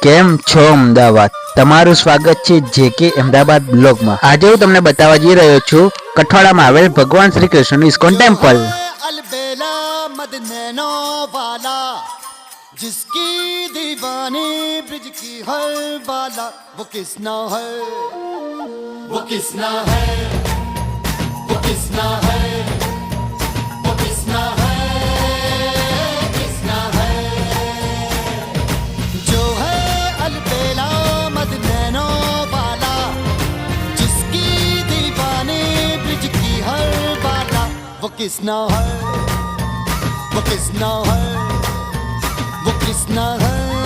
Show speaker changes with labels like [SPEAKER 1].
[SPEAKER 1] કેમ છો અમદાવાદ? તમારું સ્વાગત છે જેકે અમદાવાદ બ્લોગમાં. આજે હું તમને બતાવવા જઈ રહ્યો છું કઠવાડામાં આવેલ ભગવાન શ્રી કૃષ્ણનું ઇસ્કોન ટેમ્પલ.
[SPEAKER 2] अलबेला मद नैनो वाला जिसकी दीवानी ब्रिज की हर बाला वो किसना है वो किसना है वो किसना है वो किसना है किसना है जो है अलबेला मद नैनो वाला जिसकी दीवानी ब्रिज की हर बाला वो किसना है वो किसना है वो किसना है